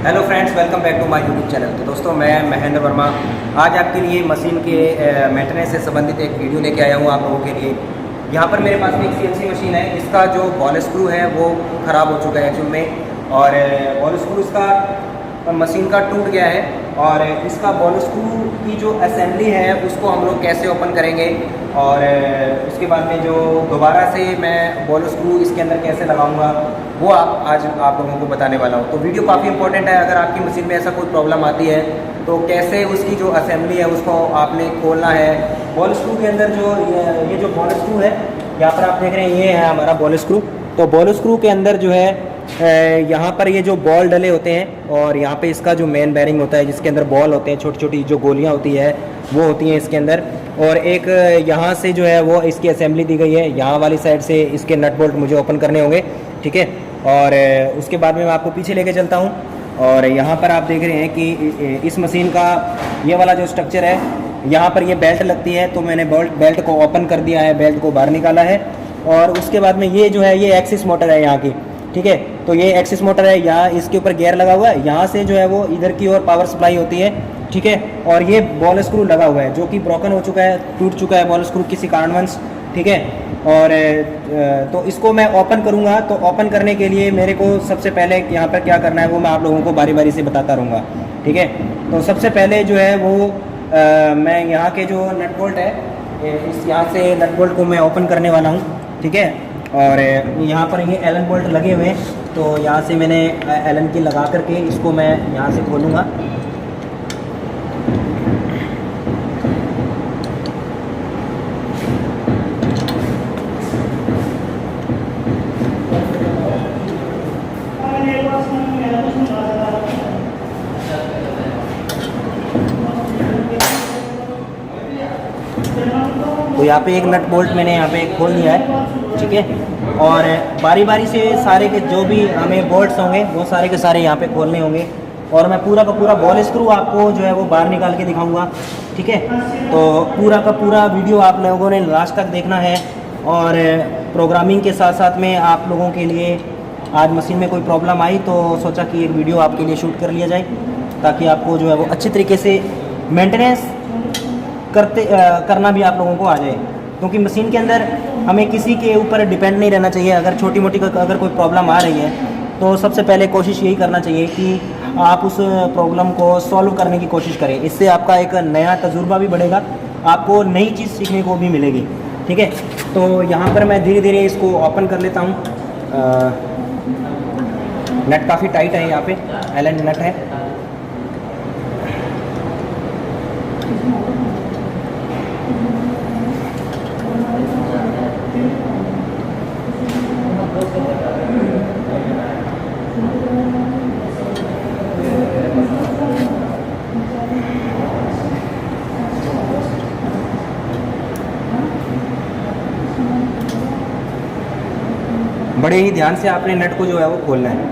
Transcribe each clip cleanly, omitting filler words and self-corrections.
Hello friends, welcome back to my YouTube channel. तो दोस्तों, मैं महेंद्र वर्मा आज आपके लिए मशीन के मेंटेनेंस से संबंधित एक वीडियो लेके आया हूँ आप लोगों के लिए। यहाँ पर मेरे पास में एक CNC मशीन है। इसका जो बॉल स्क्रू है वो ख़राब हो चुका है एक्चुअल में, और बॉल स्क्रू इसका मशीन का टूट गया है। और इसका बॉल स्क्रू की जो असेंबली है उसको हम लोग कैसे ओपन करेंगे, और उसके बाद में जो दोबारा से मैं बॉल स्क्रू इसके अंदर कैसे लगाऊंगा, वो आज आप लोगों को बताने वाला हूँ। तो वीडियो काफ़ी इंपॉर्टेंट है। अगर आपकी मशीन में ऐसा कोई प्रॉब्लम आती है तो कैसे उसकी जो असेंबली है उसको आपने खोलना है। बॉल स्क्रू के अंदर जो ये जो बॉल स्क्रू है, यहाँ पर आप देख रहे हैं, ये है हमारा बॉल स्क्रू। तो बॉल स्क्रू के अंदर जो है यहाँ पर ये जो बॉल डले होते हैं, और यहाँ पे इसका जो मेन बेरिंग होता है जिसके अंदर बॉल होते हैं, छोटी छोटी जो गोलियाँ होती है वो होती हैं इसके अंदर। और एक यहाँ से जो है वो इसकी असेंबली दी गई है। यहाँ वाली साइड से इसके नट बोल्ट मुझे ओपन करने होंगे, ठीक है। और उसके बाद में मैं आपको पीछे लेके चलता हूँ। और यहाँ पर आप देख रहे हैं कि इस मशीन का ये वाला जो स्ट्रक्चर है, यहाँ पर ये बेल्ट लगती है। तो मैंने बेल्ट को ओपन कर दिया है, बेल्ट को बाहर निकाला है। और उसके बाद में ये जो है ये एक्सिस मोटर है यहाँ की, ठीक है। तो ये एक्सिस मोटर है, यहाँ इसके ऊपर गियर लगा हुआ है। यहाँ से जो है वो इधर की ओर पावर सप्लाई होती है, ठीक है। और ये बॉल स्क्रू लगा हुआ है जो कि ब्रोकन हो चुका है, टूट चुका है बॉल स्क्रू किसी कारणवश, ठीक है। और तो इसको मैं ओपन करूँगा। तो ओपन करने के लिए मेरे को सबसे पहले यहाँ पर क्या करना है वो मैं आप लोगों को बारी बारी से बताता रहूँगा, ठीक है। तो सबसे पहले जो है वो मैं यहाँ के जो नट बोल्ट है, इस यहाँ से नट बोल्ट को मैं ओपन करने वाला हूँ, ठीक है। और यहाँ पर ये एलन बोल्ट लगे हुए हैं, तो यहाँ से मैंने एलन की लगा करके इसको मैं यहाँ से खोलूँगा। तो यहाँ पे एक नट बोल्ट मैंने यहाँ पे खोल दिया है, ठीक है। और बारी बारी से सारे के जो भी हमें बोल्ट्स होंगे वो सारे के सारे यहाँ पे खोलने होंगे। और मैं पूरा का पूरा बॉल स्क्रू आपको जो है वो बाहर निकाल के दिखाऊंगा, ठीक है। तो पूरा का पूरा वीडियो आप लोगों ने लास्ट तक देखना है। और प्रोग्रामिंग के साथ साथ में आप लोगों के लिए आज मशीन में कोई प्रॉब्लम आई तो सोचा कि एक वीडियो आपके लिए शूट कर लिया जाए, ताकि आपको जो है वो अच्छी तरीके से मेंटेनेंस करना भी आप लोगों को आ जाए। क्योंकि मशीन के अंदर हमें किसी के ऊपर डिपेंड नहीं रहना चाहिए। अगर छोटी मोटी अगर कोई प्रॉब्लम आ रही है तो सबसे पहले कोशिश यही करना चाहिए कि आप उस प्रॉब्लम को सॉल्व करने की कोशिश करें। इससे आपका एक नया तजुर्बा भी बढ़ेगा, आपको नई चीज़ सीखने को भी मिलेगी, ठीक है। तो यहाँ पर मैं धीरे धीरे इसको ओपन कर लेता हूँ। नट काफ़ी टाइट है, यहाँ पे एलन नट है। बड़े ही ध्यान से आपने नट को जो है वो खोलना है,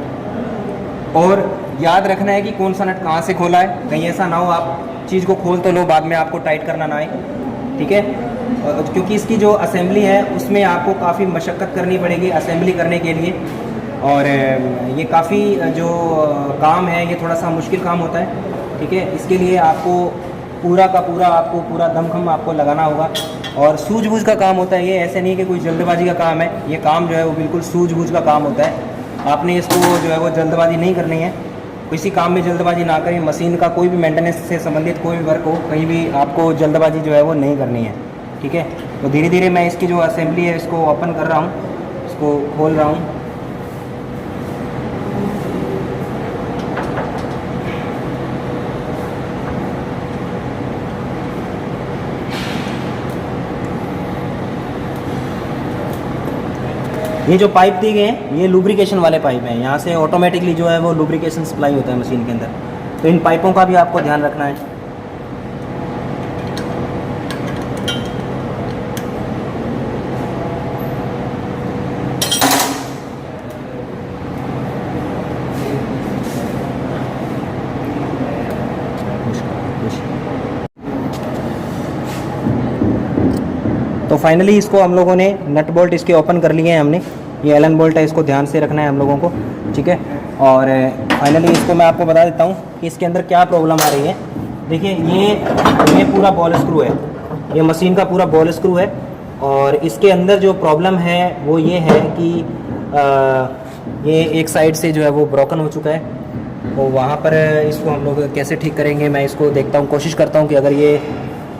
और याद रखना है कि कौन सा नट कहाँ से खोला है। कहीं ऐसा ना हो आप चीज़ को खोल तो लो, बाद में आपको टाइट करना ना आए, ठीक है। क्योंकि इसकी जो असेंबली है उसमें आपको काफ़ी मशक्क़त करनी पड़ेगी असेंबली करने के लिए। और ये काफ़ी जो काम है ये थोड़ा सा मुश्किल काम होता है, ठीक है। इसके लिए आपको पूरा दमखम आपको लगाना होगा, और सूझबूझ का काम होता है ये। ऐसे नहीं कि कोई जल्दबाजी का काम है, ये काम जो है वो बिल्कुल सूझबूझ का काम होता है। आपने इसको जो है वो जल्दबाजी नहीं करनी है, किसी काम में जल्दबाजी ना करें। मशीन का कोई भी मेंटेनेंस से संबंधित कोई भी वर्क हो, कहीं भी आपको जल्दबाजी जो है वो नहीं करनी है, ठीक है। तो धीरे धीरे मैं इसकी जो असेंबली है इसको ओपन कर रहा हूँ, इसको खोल रहा हूँ। ये जो पाइप दिए गए हैं ये लुब्रिकेशन वाले पाइप हैं। यहाँ से ऑटोमेटिकली जो है वो लुब्रिकेशन सप्लाई होता है मशीन के अंदर। तो इन पाइपों का भी आपको ध्यान रखना है। तो फाइनली इसको हम लोगों ने नट बोल्ट इसके ओपन कर लिए हैं हमने। ये एलन बोल्ट है, इसको ध्यान से रखना है हम लोगों को, ठीक है। और फाइनली इसको मैं आपको बता देता हूँ कि इसके अंदर क्या प्रॉब्लम आ रही है। देखिए ये पूरा बॉल स्क्रू है, ये मशीन का पूरा बॉल स्क्रू है। और इसके अंदर जो प्रॉब्लम है वो ये है कि ये एक साइड से जो है वो ब्रोकन हो चुका है। तो वहाँ पर इसको हम लोग कैसे ठीक करेंगे, मैं इसको देखता हूँ, कोशिश करता हूँ कि अगर ये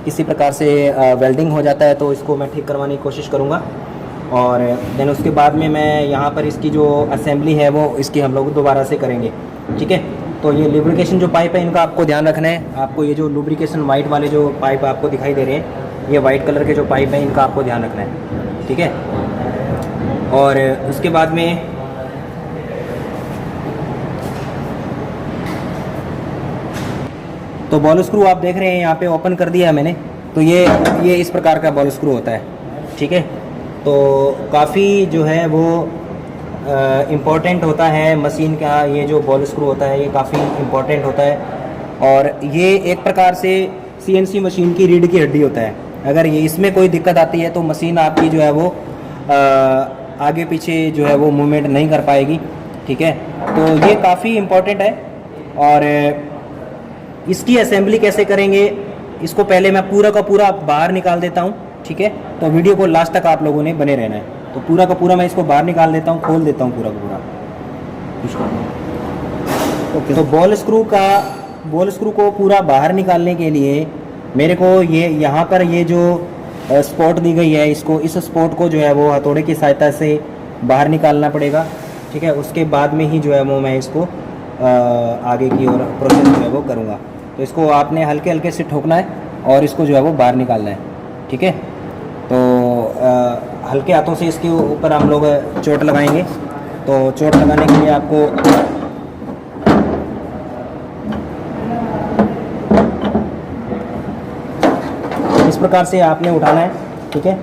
किसी प्रकार से वेल्डिंग हो जाता है तो इसको मैं ठीक करवाने की कोशिश करूँगा। और देन उसके बाद में मैं यहाँ पर इसकी जो असेंबली है वो इसकी हम लोग दोबारा से करेंगे, ठीक है। तो ये लुब्रिकेशन जो पाइप है इनका आपको ध्यान रखना है। आपको ये जो लुब्रिकेशन वाइट वाले जो पाइप आपको दिखाई दे रहे हैं, ये वाइट कलर के जो पाइप हैं इनका आपको ध्यान रखना है, ठीक है। और उसके बाद में तो बॉल स्क्रू आप देख रहे हैं यहाँ पे ओपन कर दिया है मैंने। तो ये इस प्रकार का बॉल स्क्रू होता है, ठीक है। तो काफ़ी जो है वो इम्पोर्टेंट होता है मशीन का, ये जो बॉल स्क्रू होता है ये काफ़ी इम्पोर्टेंट होता है। और ये एक प्रकार से सीएनसी मशीन की रीढ़ की हड्डी होता है। अगर ये इसमें कोई दिक्कत आती है तो मशीन आपकी जो है वो आगे पीछे जो है वो मूवमेंट नहीं कर पाएगी, ठीक है। तो ये काफ़ी इम्पोर्टेंट है। और इसकी असेंबली कैसे करेंगे, इसको पहले मैं पूरा का पूरा बाहर निकाल देता हूँ, ठीक है। तो वीडियो को लास्ट तक आप लोगों ने बने रहना है। तो पूरा का पूरा मैं इसको बाहर निकाल देता हूँ, खोल देता हूँ पूरा का पूरा। ओके। तो बॉल स्क्रू को पूरा बाहर निकालने के लिए मेरे को ये यहाँ पर ये जो स्पॉट दी गई है, इस स्पॉट को जो है वो हथौड़े की सहायता से बाहर निकालना पड़ेगा, ठीक है। उसके बाद में ही जो है वो मैं इसको आगे की और प्रोसेस जो है वो करूँगा। तो इसको आपने हल्के हल्के से ठोकना है और इसको जो है वो बाहर निकालना है, ठीक है। तो हल्के हाथों से इसके ऊपर हम लोग चोट लगाएंगे। तो चोट लगाने के लिए आपको इस प्रकार से आपने उठाना है, ठीक है।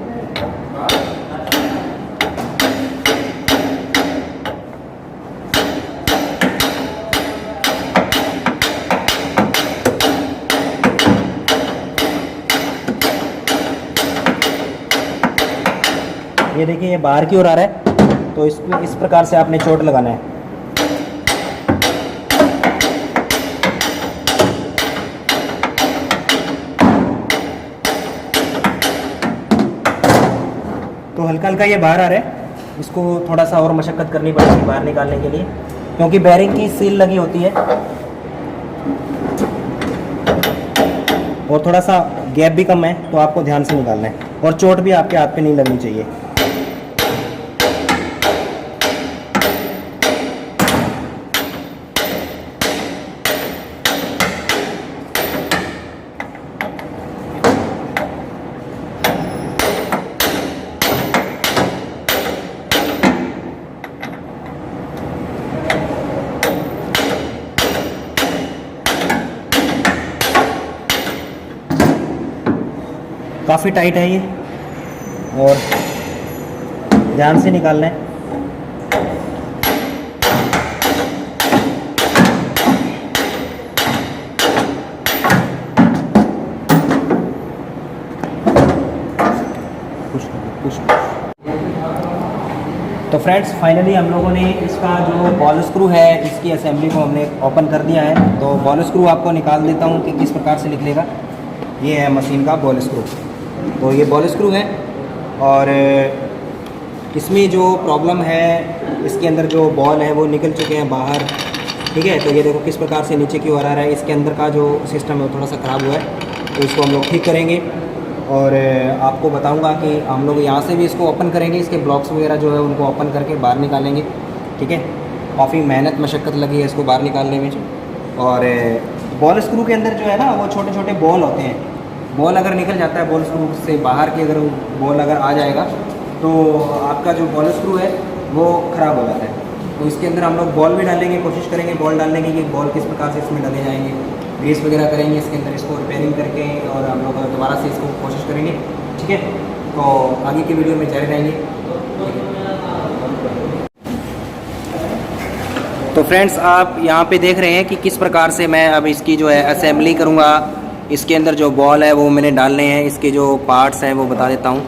ये देखिए ये बाहर की ओर आ रहा है, तो इसमें इस प्रकार से आपने चोट लगाना है। तो हल्का हल्का ये बाहर आ रहा है, इसको थोड़ा सा और मशक्कत करनी पड़ेगी बाहर निकालने के लिए, क्योंकि बेरिंग की सील लगी होती है और थोड़ा सा गैप भी कम है, तो आपको ध्यान से निकालना है। और चोट भी आपके हाथ पे नहीं लगनी चाहिए। काफ़ी टाइट है ये और ध्यान से निकालना है। तो फ्रेंड्स फाइनली हम लोगों ने इसका जो बॉल स्क्रू है इसकी असेंबली को हमने ओपन कर दिया है। तो बॉल स्क्रू आपको निकाल देता हूँ कि किस प्रकार से निकलेगा। ये है मशीन का बॉल स्क्रू। तो ये बॉल स्क्रू है और इसमें जो प्रॉब्लम है, इसके अंदर जो बॉल है वो निकल चुके हैं बाहर, ठीक है। तो ये देखो किस प्रकार से नीचे की ओर आ रहा है। इसके अंदर का जो सिस्टम है वो थोड़ा सा ख़राब हुआ है, तो इसको हम लोग ठीक करेंगे और आपको बताऊंगा कि हम लोग यहाँ से भी इसको ओपन करेंगे। इसके ब्लॉक्स वगैरह जो है उनको ओपन करके बाहर निकालेंगे, ठीक है। काफ़ी मेहनत मशक्क़त लगी है इसको बाहर निकालने में। और बॉल स्क्रू के अंदर जो है ना वो छोटे छोटे बॉल होते हैं। बॉल अगर निकल जाता है बॉल स्क्रू से बाहर की, अगर बॉल अगर आ जाएगा तो आपका जो बॉल स्क्रू है वो ख़राब हो जाता है। तो इसके अंदर हम लोग बॉल भी डालेंगे, कोशिश करेंगे बॉल डालने की कि बॉल किस प्रकार से इसमें डाले जाएंगे। ग्रीस वगैरह करेंगे इसके अंदर, इसको रिपेयरिंग करके और हम लोग दोबारा से इसको कोशिश करेंगे, ठीक है। तो आगे की वीडियो में जारी रहेंगे। तो फ्रेंड्स आप यहाँ पे देख रहे हैं कि किस प्रकार से मैं अब इसकी जो है असेंबली करूँगा। इसके अंदर जो बॉल है वो मैंने डालने हैं, इसके जो पार्ट्स हैं वो बता देता हूँ,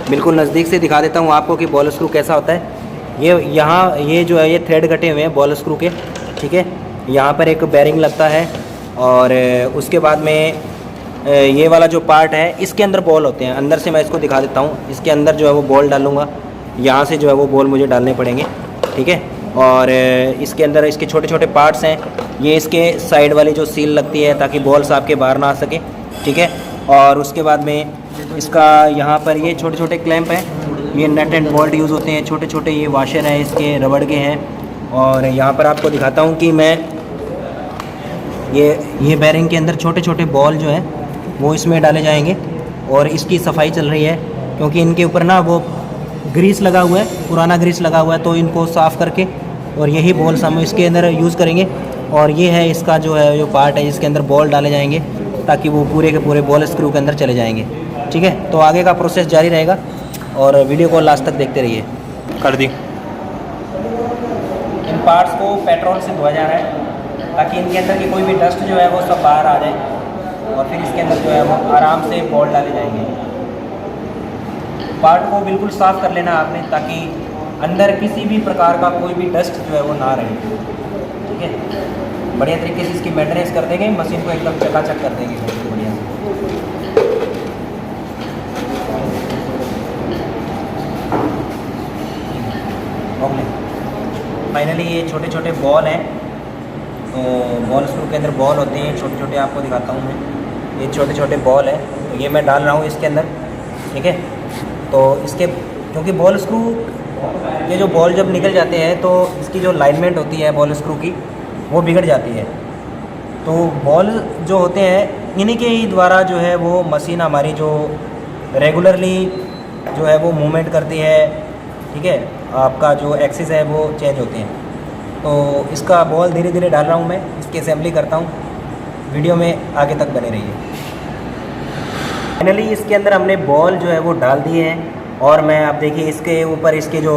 बिल्कुल नज़दीक से दिखा देता हूँ आपको कि बॉल स्क्रू कैसा होता है। ये यहाँ ये जो है ये थ्रेड कटे हुए हैं बॉल स्क्रू के, ठीक है। यहाँ पर एक बेरिंग लगता है और उसके बाद में ये वाला जो पार्ट है इसके अंदर बॉल होते हैं। अंदर से मैं इसको दिखा देता हूँ। इसके अंदर जो है वो बॉल डालूँगा, यहाँ से जो है वो बॉल मुझे डालने पड़ेंगे, ठीक है। और इसके अंदर इसके छोटे छोटे पार्ट्स हैं। ये इसके साइड वाली जो सील लगती है ताकि बॉल्स आपके बाहर ना आ सके, ठीक है। और उसके बाद में इसका यहाँ पर ये छोटे छोटे क्लैंप हैं, ये नट एंड बोल्ट यूज़ होते हैं। छोटे छोटे ये वाशर हैं, इसके रबड़ के हैं। और यहाँ पर आपको दिखाता हूँ कि मैं ये बेरिंग के अंदर छोटे छोटे बॉल जो हैं वो इसमें डाले जाएंगे। और इसकी सफाई चल रही है क्योंकि इनके ऊपर ना वो ग्रीस लगा हुआ है, पुराना ग्रीस लगा हुआ है, तो इनको साफ़ करके और यही बॉल्स हम इसके अंदर यूज़ करेंगे। और ये है इसका जो है जो पार्ट है जिसके अंदर बॉल डाले जाएंगे ताकि वो पूरे के पूरे बॉल स्क्रू के अंदर चले जाएंगे, ठीक है। तो आगे का प्रोसेस जारी रहेगा और वीडियो को लास्ट तक देखते रहिए। कर दी। इन पार्ट्स को पेट्रोल से धोया जा रहा है ताकि इनके अंदर की कोई भी डस्ट जो है वो सब बाहर आ जाए और फिर इसके अंदर जो है वो आराम से बॉल डाले जाएंगे। पार्ट को बिल्कुल साफ़ कर लेना आपने ताकि अंदर किसी भी प्रकार का कोई भी डस्ट जो है वो ना रहे, ठीक है। बढ़िया तरीके से इसकी मेंटेनेंस कर देंगे, मशीन को एकदम चकाचक कर देंगे बढ़िया से। फाइनली ये छोटे छोटे बॉल हैं, तो बॉल स्क्रू के अंदर बॉल होते हैं छोटे छोटे, आपको दिखाता हूँ मैं। ये छोटे छोटे बॉल है, तो ये मैं डाल रहा हूँ इसके अंदर, ठीक है। तो इसके क्योंकि बॉल स्क्रू ये जो बॉल जब निकल जाते हैं तो इसकी जो लाइनमेंट होती है बॉल स्क्रू की वो बिगड़ जाती है। तो बॉल जो होते हैं इन्हीं के ही द्वारा जो है वो मशीन हमारी जो रेगुलरली जो है वो मूवमेंट करती है, ठीक है। आपका जो एक्सिस है वो चेंज होते हैं। तो इसका बॉल धीरे धीरे डाल रहा हूँ मैं, इसकी असेंबली करता हूँ। वीडियो में आगे तक बने रहिए। फाइनली इसके अंदर हमने बॉल जो है वो डाल दिए हैं और मैं आप देखिए इसके ऊपर इसके जो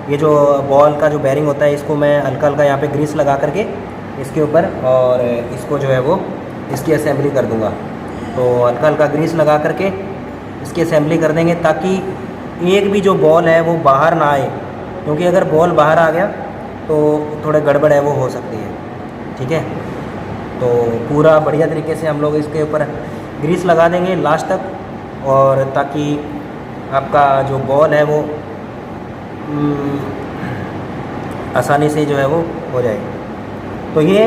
ये जो बॉल का जो बेरिंग होता है इसको मैं हल्का हल्का यहाँ पे ग्रीस लगा करके इसके ऊपर और इसको जो है वो इसकी असेंबली कर दूँगा। तो हल्का हल्का ग्रीस लगा करके इसकी असेंबली कर देंगे ताकि एक भी जो बॉल है वो बाहर ना आए, क्योंकि अगर बॉल बाहर आ गया तो थोड़े गड़बड़ है वो हो सकती है, ठीक है। तो पूरा बढ़िया तरीके से हम लोग इसके ऊपर ग्रीस लगा देंगे लास्ट तक, और ताकि आपका जो बॉल है वो आसानी से जो है वो हो जाए। तो ये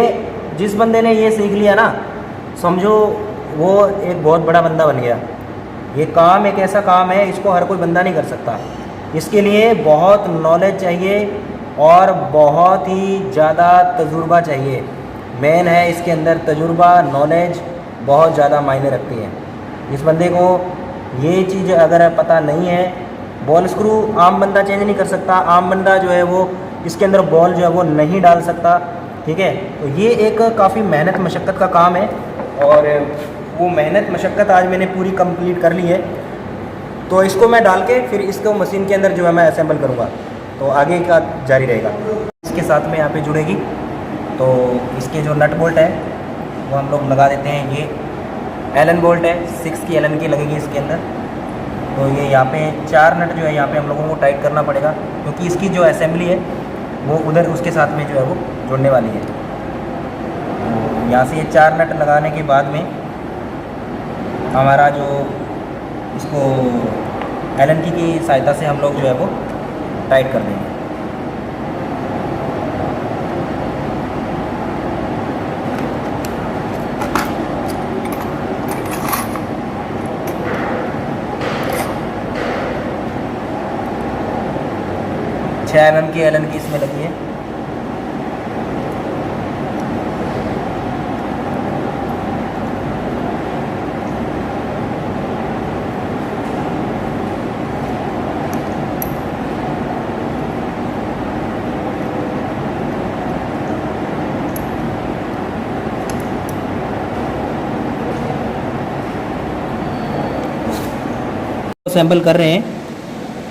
जिस बंदे ने ये सीख लिया ना, समझो वो एक बहुत बड़ा बंदा बन गया। ये काम एक ऐसा काम है, इसको हर कोई बंदा नहीं कर सकता। इसके लिए बहुत नॉलेज चाहिए और बहुत ही ज़्यादा तजुर्बा चाहिए। मेन है इसके अंदर तजुर्बा, नॉलेज बहुत ज़्यादा मायने रखती है। जिस बंदे को ये चीज़ अगर पता नहीं है, बॉल स्क्रू आम बंदा चेंज नहीं कर सकता, आम बंदा जो है वो इसके अंदर बॉल जो है वो नहीं डाल सकता, ठीक है। तो ये एक काफ़ी मेहनत मशक्क़त का काम है और वो मेहनत मशक्क़त आज मैंने पूरी कंप्लीट कर ली है। तो इसको मैं डाल के फिर इसको मशीन के अंदर जो है मैं असेंबल करूँगा, तो आगे का जारी रहेगा। इसके साथ में यहाँ पे जुड़ेगी, तो इसके जो नट बोल्ट है वो हम लोग लगा देते हैं। ये एलन बोल्ट है, 6 की एलन की लगेगी इसके अंदर। तो ये यहाँ पे 4 नट जो है यहाँ पे हम लोगों को टाइट करना पड़ेगा, क्योंकि इसकी जो असेंबली है वो उधर उसके साथ में जो है वो जुड़ने वाली है। तो यहाँ से ये 4 नट लगाने के बाद में हमारा जो इसको एलन की सहायता से हम लोग जो है वो टाइट कर देंगे। एलन की इसमें लगी है। सैंपल कर रहे हैं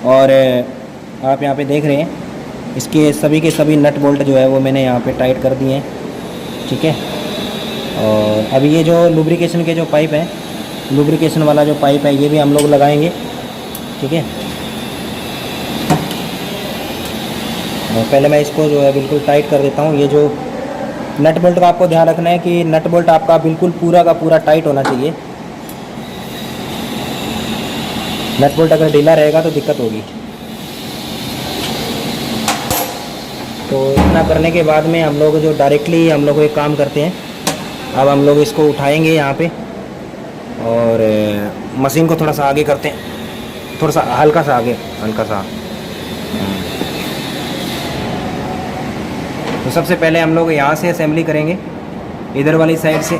और आप यहाँ पे देख रहे हैं इसके सभी के सभी नट बोल्ट जो है वो मैंने यहाँ पे टाइट कर दिए हैं, ठीक है। और अभी ये जो लुब्रिकेशन के जो पाइप हैं, लुब्रिकेशन वाला जो पाइप है ये भी हम लोग लगाएंगे, ठीक है। और पहले मैं इसको जो है बिल्कुल टाइट कर देता हूँ। ये जो नट बोल्ट का आपको ध्यान रखना है कि नट बोल्ट आपका बिल्कुल पूरा का पूरा टाइट होना चाहिए। नट बोल्ट अगर ढीला रहेगा तो दिक्कत होगी। तो इतना करने के बाद में हम लोग जो डायरेक्टली हम लोग एक काम करते हैं, अब हम लोग इसको उठाएंगे यहाँ पे और मशीन को थोड़ा सा आगे करते हैं, थोड़ा सा हल्का सा आगे, हल्का सा। तो सबसे पहले हम लोग यहाँ से असेंबली करेंगे, इधर वाली साइड से।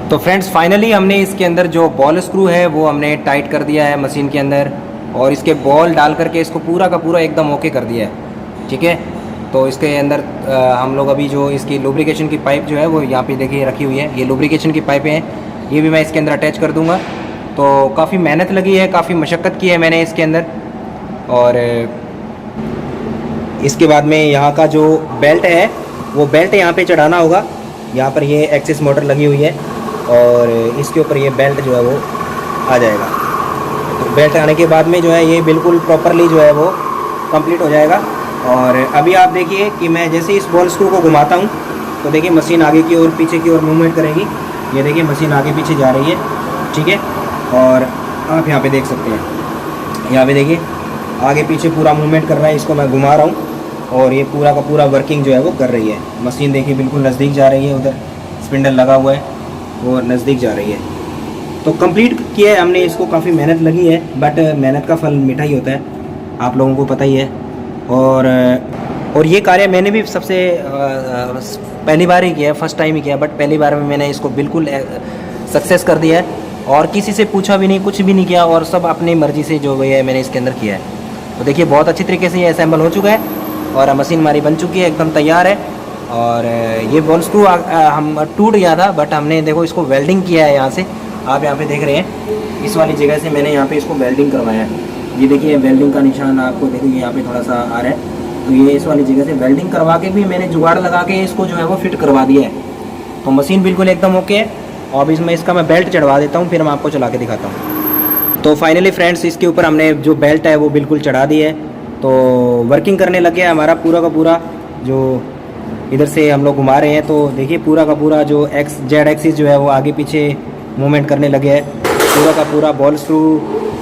तो फ्रेंड्स फाइनली हमने इसके अंदर जो बॉल स्क्रू है वो हमने टाइट कर दिया है मशीन के अंदर, और इसके बॉल डाल करके इसको पूरा का पूरा एकदम ओके कर दिया है। ठीक है, तो इसके अंदर हम लोग अभी जो इसकी लुब्रिकेशन की पाइप जो है वो यहाँ पे देखिए रखी हुई है। ये लुब्रिकेशन की पाइपें हैं, ये भी मैं इसके अंदर अटैच कर दूँगा। तो काफ़ी मेहनत लगी है, काफ़ी मशक्क़त की है मैंने इसके अंदर। और इसके बाद में यहाँ का जो बेल्ट है वो बेल्ट यहाँ पे चढ़ाना होगा। यहाँ पर ये एक्सिस मोटर लगी हुई है और इसके ऊपर ये बेल्ट जो है वो आ जाएगा। तो बेल्ट आने के बाद में जो है ये बिल्कुल प्रॉपरली जो है वो कंप्लीट हो जाएगा। और अभी आप देखिए कि मैं जैसे इस बॉल स्क्रू को घुमाता हूँ तो देखिए मशीन आगे की ओर पीछे की ओर मूवमेंट करेगी। ये देखिए मशीन आगे पीछे जा रही है। ठीक है, और आप यहाँ पे देख सकते हैं, यहाँ पे देखिए आगे पीछे पूरा मूवमेंट कर रहा है। इसको मैं घुमा रहा हूँ और ये पूरा का पूरा वर्किंग जो है वो कर रही है। मशीन देखिए बिल्कुल नज़दीक जा रही है, उधर स्पिंडल लगा हुआ है वो नज़दीक जा रही है। तो कंप्लीट किया है हमने इसको, काफ़ी मेहनत लगी है, बट मेहनत का फल मीठा ही होता है, आप लोगों को पता ही है। और ये कार्य मैंने भी सबसे पहली बार ही किया है, फर्स्ट टाइम ही किया, बट पहली बार में मैंने इसको बिल्कुल सक्सेस कर दिया है और किसी से पूछा भी नहीं, कुछ भी नहीं किया, और सब अपनी मर्ज़ी से जो है मैंने इसके अंदर किया है। तो देखिए बहुत अच्छी तरीके से ये असेंबल हो चुका है और मशीन हमारी बन चुकी है, एकदम तैयार है। और ये बॉल स्क्रू हम टूट गया था, बट हमने देखो इसको वेल्डिंग किया है। यहाँ से आप यहाँ पे देख रहे हैं, इस वाली जगह से मैंने यहाँ पे इसको वेल्डिंग करवाया है। ये देखिए वेल्डिंग का निशान आपको देखिए यहाँ पे थोड़ा सा आ रहा है। तो ये इस वाली जगह से वेल्डिंग करवा के भी मैंने जुगाड़ लगा के इसको जो है वो फिट करवा दिया है। तो मशीन बिल्कुल एकदम ओके है। और इसमें इसका मैं बेल्ट चढ़वा देता हूँ, फिर मैं आपको चला के दिखाता हूँ। तो फाइनली फ्रेंड्स इसके ऊपर हमने जो बेल्ट है वो बिल्कुल चढ़ा दी है। तो वर्किंग करने लग गया हमारा पूरा का पूरा। जो इधर से हम लोग घुमा रहे हैं तो देखिए पूरा का पूरा जो जेड एक्सिस जो है वो आगे पीछे मूवमेंट करने लगे है। पूरा का पूरा बॉल स्क्रू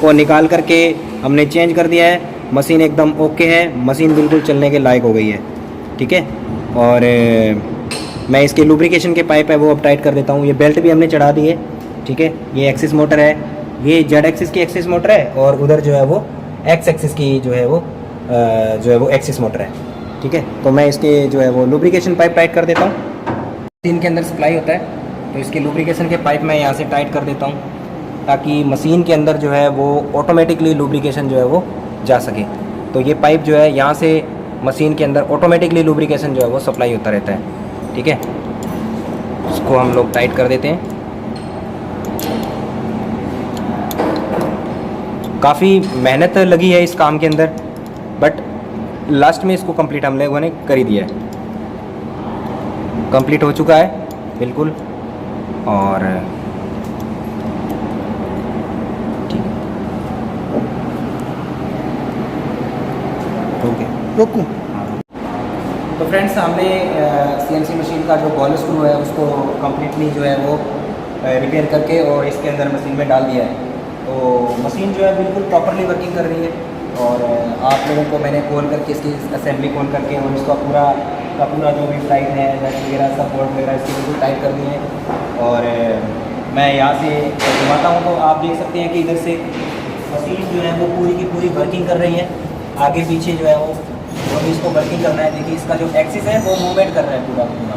को निकाल करके हमने चेंज कर दिया है। मशीन एकदम ओके है, मशीन बिल्कुल चलने के लायक हो गई है। ठीक है, और मैं इसके लुब्रिकेशन के पाइप है वो अब टाइट कर देता हूँ। ये बेल्ट भी हमने चढ़ा दी है। ठीक है, ये एक्सिस मोटर है, ये जेड एक्सिस की एक्सिस मोटर है, और उधर जो है वो एक्स एक्सिस की जो है वो एक्सिस मोटर है। ठीक है, तो मैं इसके जो है वो लुब्रिकेशन पाइप टाइट कर देता हूँ। मशीन के अंदर सप्लाई होता है तो इसके लुब्रिकेशन के पाइप मैं यहाँ से टाइट कर देता हूँ, ताकि मशीन के अंदर जो है वो ऑटोमेटिकली लुब्रिकेशन जो है वो जा सके। तो ये पाइप जो है यहाँ से मशीन के अंदर ऑटोमेटिकली लुब्रिकेशन जो है वो सप्लाई होता रहता है। ठीक है, इसको हम लोग टाइट कर देते हैं। काफ़ी मेहनत लगी है इस काम के अंदर, बट लास्ट में इसको कंप्लीट हम लोगों ने कर ही दिया है। कंप्लीट हो चुका है बिल्कुल। और रोकूं। तो फ्रेंड्स हमने सीएनसी मशीन का जो बॉल स्क्रू है उसको कम्प्लीटली जो है वो रिपेयर करके और इसके अंदर मशीन में डाल दिया है। तो मशीन जो है बिल्कुल प्रॉपरली वर्किंग कर रही है। और आप लोगों को मैंने खोल करके इसकी असेंबली खोल करके और इसका पूरा का पूरा जो भी टाइट है नट वगैरह सब बोल्ट वगैरह इसकी बिल्कुल टाइट कर दिए हैं। और मैं यहाँ से घुमाता हूँ तो आप देख सकते हैं कि इधर से मशीन जो है वो पूरी की पूरी वर्किंग कर रही है। आगे पीछे जो है वो भी इसको वर्किंग करना है। देखिए इसका जो एक्सिस है वो मूवमेंट कर रहा है पूरा पूरा।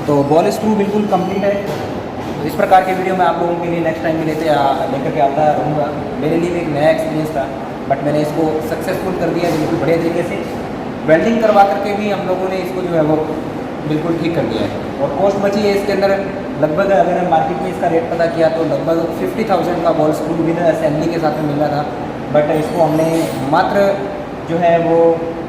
तो बॉल स्क्रू बिल्कुल कंप्लीट है। तो इस प्रकार के वीडियो मैं आप लोगों के लिए नेक्स्ट टाइम में लेकर के आता रहूँगा। मेरे लिए एक नया एक्सपीरियंस था, बट मैंने इसको सक्सेसफुल कर दिया बिल्कुल बढ़िया तरीके से। वेल्डिंग करवा करके भी हम लोगों ने इसको जो है वो बिल्कुल ठीक कर दिया है। और कॉस्ट बची है इसके अंदर लगभग, अगर मार्केट में इसका रेट पता किया तो लगभग 50,000 का बॉल स्क्रू विद असेंबली के साथ में मिल रहा था। बट इसको हमने मात्र जो है वो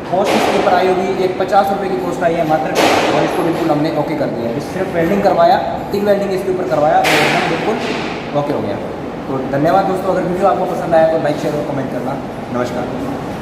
कॉस्ट इसके ऊपर आई होगी, एक 50 रुपये की कॉस्ट आई है मात्र, और इसको बिल्कुल हमने ओके कर दिया। इस सिर्फ वेल्डिंग करवाया, टिक वेल्डिंग इसके ऊपर करवाया और एकदम बिल्कुल ओके हो गया। तो धन्यवाद दोस्तों, अगर वीडियो आपको पसंद आया तो लाइक शेयर और कमेंट करना। नमस्कार।